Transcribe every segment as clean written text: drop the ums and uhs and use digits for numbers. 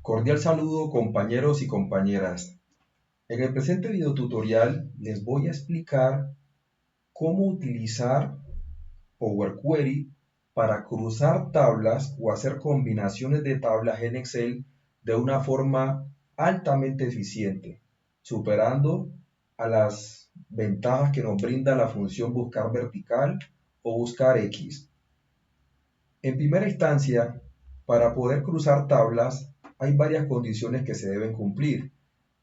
Cordial saludo compañeros y compañeras. En el presente video tutorial les voy a explicar cómo utilizar Power Query para cruzar tablas o hacer combinaciones de tablas en Excel de una forma altamente eficiente, superando a las ventajas que nos brinda la función buscar vertical o buscar X. En primera instancia, para poder cruzar tablas, hay varias condiciones que se deben cumplir.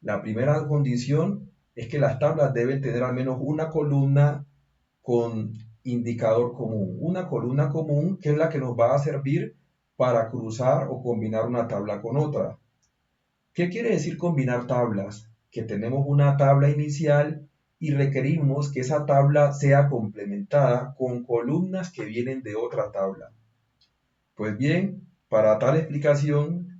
La primera condición es que las tablas deben tener al menos una columna con indicador común. Una columna común que es la que nos va a servir para cruzar o combinar una tabla con otra. ¿Qué quiere decir combinar tablas? Que tenemos una tabla inicial y requerimos que esa tabla sea complementada con columnas que vienen de otra tabla. Pues bien, para tal explicación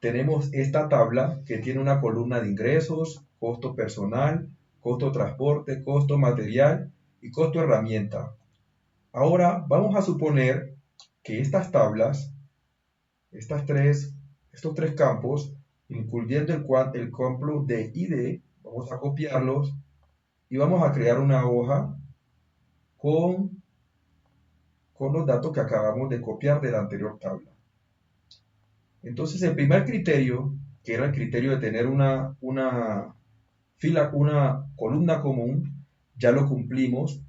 tenemos esta tabla que tiene una columna de ingresos, costo personal, costo transporte, costo material y costo herramienta. Ahora vamos a suponer que estas tablas, estos tres campos, incluyendo el campo de ID, vamos a copiarlos y vamos a crear una hoja con los datos que acabamos de copiar de la anterior tabla. Entonces, el primer criterio, que era el criterio de tener una columna común, ya lo cumplimos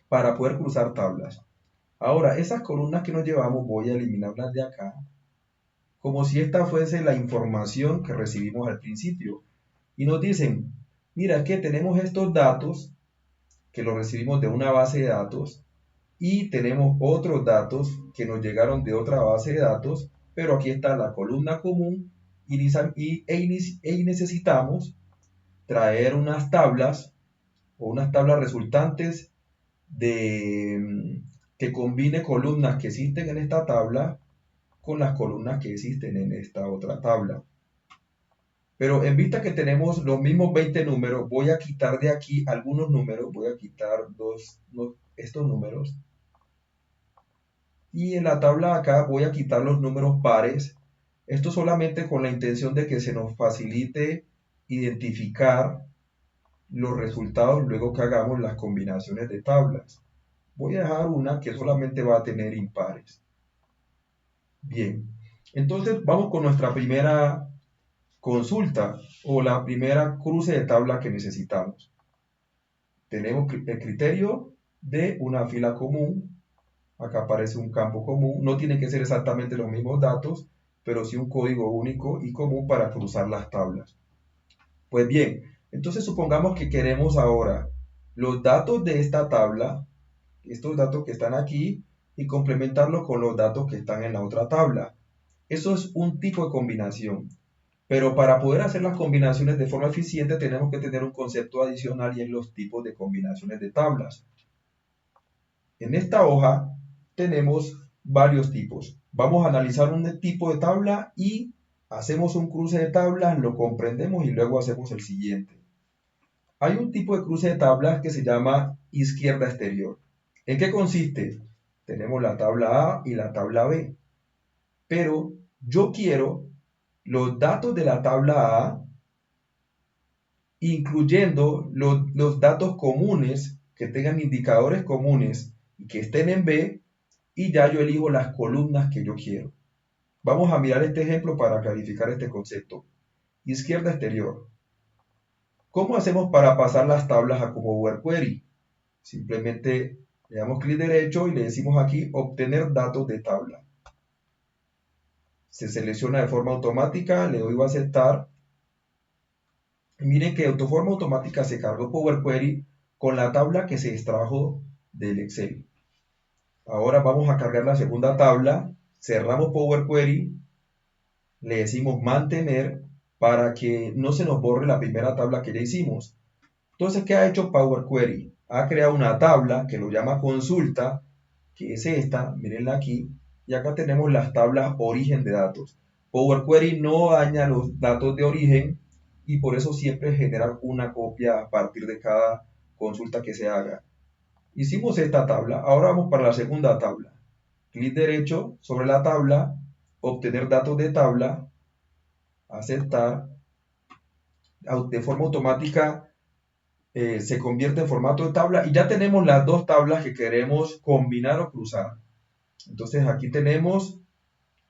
para poder cruzar tablas. Ahora, esas columnas que nos llevamos, voy a eliminarlas de acá, como si esta fuese la información que recibimos al principio. Y nos dicen, mira, es que tenemos estos datos, que los recibimos de una base de datos, y tenemos otros datos que nos llegaron de otra base de datos, pero aquí está la columna común y necesitamos traer unas tablas o unas tablas resultantes que combine columnas que existen en esta tabla con las columnas que existen en esta otra tabla. Pero en vista que tenemos los mismos 20 números, voy a quitar de aquí algunos números, voy a quitar estos números. Y en la tabla acá voy a quitar los números pares. Esto solamente con la intención de que se nos facilite identificar los resultados luego que hagamos las combinaciones de tablas. Voy a dejar una que solamente va a tener impares. Bien, entonces vamos con nuestra primera consulta o la primera cruce de tabla que necesitamos. Tenemos el criterio de una fila común. Acá aparece un campo común. No tienen que ser exactamente los mismos datos, pero sí un código único y común para cruzar las tablas. Pues bien, entonces supongamos que queremos ahora los datos de esta tabla, estos datos que están aquí, y complementarlos con los datos que están en la otra tabla. Eso es un tipo de combinación. Pero para poder hacer las combinaciones de forma eficiente tenemos que tener un concepto adicional y en los tipos de combinaciones de tablas. En esta hoja tenemos varios tipos. Vamos a analizar un tipo de tabla y hacemos un cruce de tablas, lo comprendemos y luego hacemos el siguiente. Hay un tipo de cruce de tablas que se llama izquierda exterior. ¿En qué consiste? Tenemos la tabla A y la tabla B. Pero yo quiero los datos de la tabla A, incluyendo los datos comunes que tengan indicadores comunes y que estén en B, y ya yo elijo las columnas que yo quiero. Vamos a mirar este ejemplo para clarificar este concepto. Izquierda exterior. ¿Cómo hacemos para pasar las tablas a Power Query? Simplemente le damos clic derecho y le decimos aquí obtener datos de tabla. Se selecciona de forma automática, le doy a aceptar. Y miren que de forma automática se cargó Power Query con la tabla que se extrajo del Excel. Ahora vamos a cargar la segunda tabla, cerramos Power Query, le decimos mantener para que no se nos borre la primera tabla que ya hicimos. Entonces, ¿qué ha hecho Power Query? Ha creado una tabla que lo llama consulta, que es esta, mírenla aquí, y acá tenemos las tablas origen de datos. Power Query no daña los datos de origen y por eso siempre genera una copia a partir de cada consulta que se haga. Hicimos esta tabla, ahora vamos para la segunda tabla. Clic derecho sobre la tabla, obtener datos de tabla, aceptar, de forma automática se convierte en formato de tabla y ya tenemos las dos tablas que queremos combinar o cruzar. Entonces aquí tenemos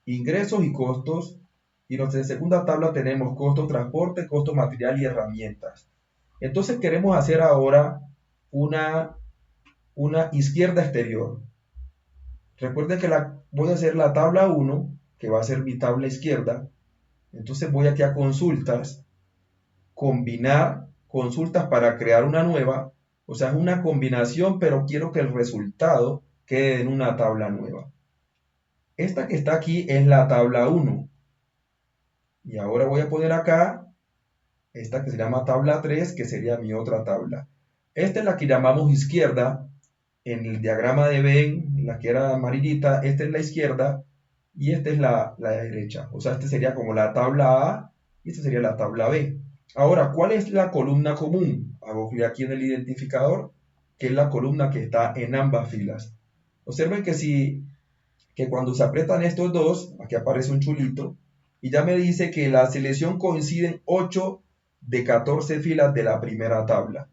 ingresos y costos, y en nuestra segunda tabla tenemos costos transporte, costo material y herramientas. Entonces queremos hacer ahora una izquierda exterior. Recuerden que voy a hacer la tabla 1, que va a ser mi tabla izquierda. Entonces voy aquí a consultas, combinar consultas para crear una nueva. O sea, es una combinación, pero quiero que el resultado quede en una tabla nueva. Esta que está aquí es la tabla 1. Y ahora voy a poner acá esta que se llama tabla 3, que sería mi otra tabla. Esta es la que llamamos izquierda. En el diagrama de Venn, la que era amarillita, esta es la izquierda y esta es la derecha. O sea, esta sería como la tabla A y esta sería la tabla B. Ahora, ¿cuál es la columna común? Hago clic aquí en el identificador, que es la columna que está en ambas filas. Observen que cuando se aprietan estos dos, aquí aparece un chulito, y ya me dice que la selección coincide en 8 de 14 filas de la primera tabla.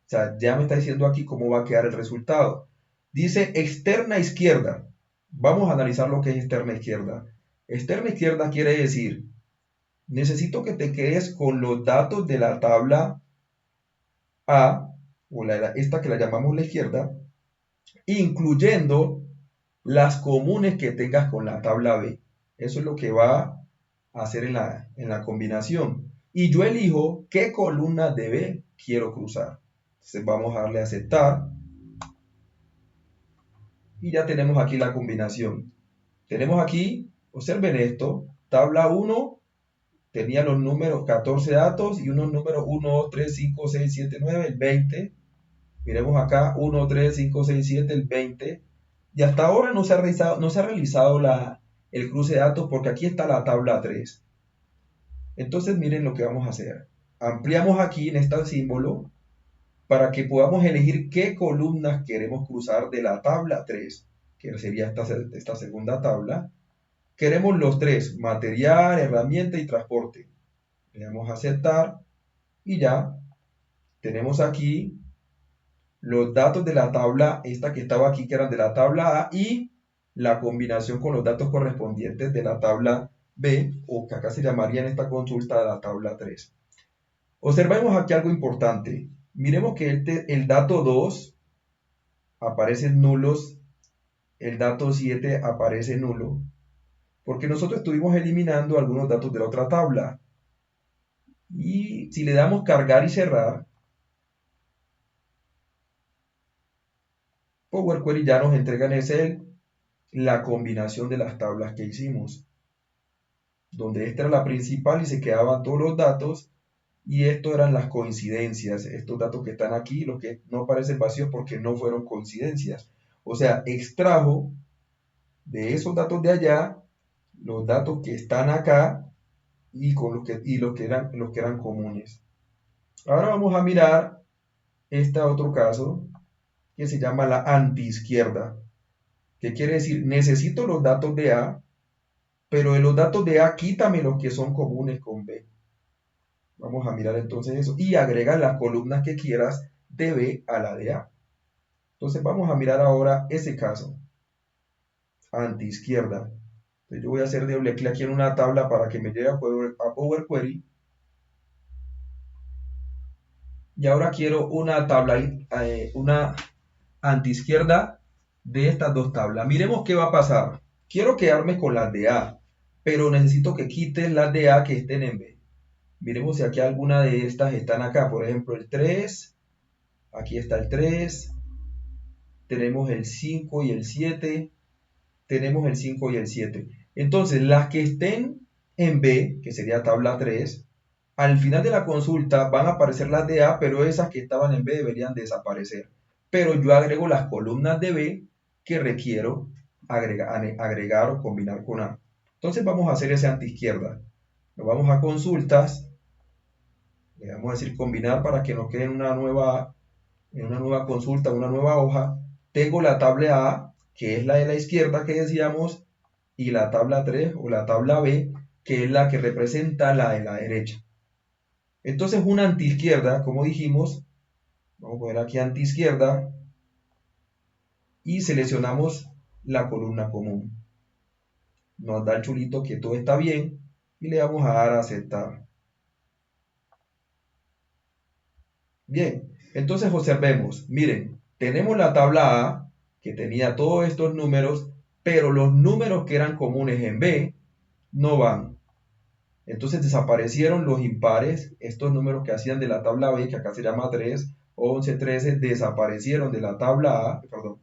O sea, ya me está diciendo aquí cómo va a quedar el resultado. Dice externa izquierda. Vamos a analizar lo que es externa izquierda. Externa izquierda quiere decir, necesito que te quedes con los datos de la tabla A, o esta que la llamamos la izquierda, incluyendo las comunes que tengas con la tabla B. Eso es lo que va a hacer en la combinación. Y yo elijo qué columnas de B quiero cruzar. Entonces vamos a darle a aceptar. Y ya tenemos aquí la combinación. Tenemos aquí, observen esto, tabla 1 tenía los números 14 datos y unos números 1, 2, 3, 5, 6, 7, 9, el 20. Miremos acá, 1, 3, 5, 6, 7, el 20. Y hasta ahora no se ha realizado el cruce de datos porque aquí está la tabla 3. Entonces miren lo que vamos a hacer. Ampliamos aquí en este símbolo para que podamos elegir qué columnas queremos cruzar de la tabla 3, que sería esta segunda tabla. Queremos los tres, material, herramienta y transporte. Le damos a aceptar y ya tenemos aquí los datos de la tabla, esta que estaba aquí, que eran de la tabla A, y la combinación con los datos correspondientes de la tabla B, o que acá se llamaría en esta consulta la tabla 3. Observemos aquí algo importante. Miremos que el dato 2 aparecen nulos, el dato 7 aparece nulo, porque nosotros estuvimos eliminando algunos datos de la otra tabla. Y si le damos cargar y cerrar, Power Query ya nos entrega en Excel la combinación de las tablas que hicimos, donde esta era la principal y se quedaban todos los datos, y esto eran las coincidencias, estos datos que están aquí, los que no aparecen vacíos porque no fueron coincidencias. O sea, extrajo de esos datos de allá los datos que están acá y los que eran comunes. Ahora vamos a mirar este otro caso que se llama la antiizquierda, que quiere decir necesito los datos de A, pero de los datos de A quítame los que son comunes con B. Vamos a mirar entonces eso y agrega las columnas que quieras de B a la de A. Entonces vamos a mirar ahora ese caso, antiizquierda. Entonces yo voy a hacer doble clic aquí en una tabla para que me lleve a Power Query. Y ahora quiero una tabla, una antiizquierda de estas dos tablas. Miremos qué va a pasar. Quiero quedarme con las de A, pero necesito que quiten las de A que estén en B. Miremos si aquí alguna de estas están acá. Por ejemplo, el 3. Aquí está el 3. Tenemos el 5 y el 7. Tenemos el 5 y el 7. Entonces, las que estén en B, que sería tabla 3, al final de la consulta van a aparecer las de A, pero esas que estaban en B deberían desaparecer. Pero yo agrego las columnas de B que requiero agregar o combinar con A. Entonces vamos a hacer ese antiizquierda. Nos vamos a consultas, le vamos a decir combinar para que nos quede en una nueva consulta, una nueva hoja. Tengo la tabla A, que es la de la izquierda que decíamos, y la tabla 3 o la tabla B, que es la que representa la de la derecha. Entonces una antiizquierda, como dijimos, vamos a poner aquí antiizquierda y seleccionamos la columna común. Nos da el chulito que todo está bien y le vamos a dar a aceptar. Bien, entonces observemos, miren, tenemos la tabla A que tenía todos estos números, pero los números que eran comunes en B no van. Entonces desaparecieron los impares, estos números que hacían de la tabla B, que acá se llama 3, 11, 13, desaparecieron de la tabla A, perdón,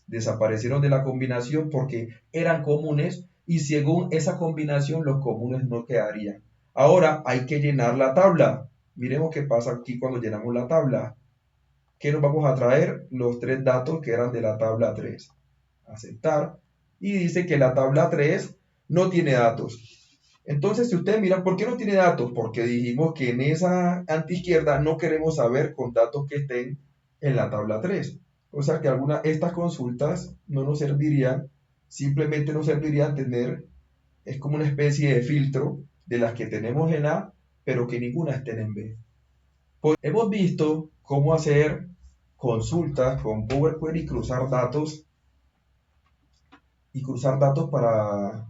desaparecieron de la combinación porque eran comunes y según esa combinación los comunes no quedarían. Ahora hay que llenar la tabla. Miremos qué pasa aquí cuando llenamos la tabla. ¿Qué nos vamos a traer? Los tres datos que eran de la tabla 3. Aceptar. Y dice que la tabla 3 no tiene datos. Entonces, si ustedes miran, ¿por qué no tiene datos? Porque dijimos que en esa antiizquierda no queremos saber con datos que estén en la tabla 3. O sea que estas consultas no nos servirían, simplemente nos servirían tener, es como una especie de filtro de las que tenemos en A, pero que ninguna estén en B. Pues hemos visto cómo hacer consultas con Power Query y cruzar datos para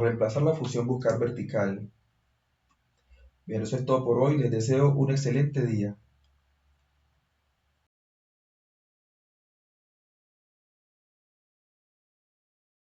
reemplazar la función buscar vertical. Bien, eso es todo por hoy. Les deseo un excelente día.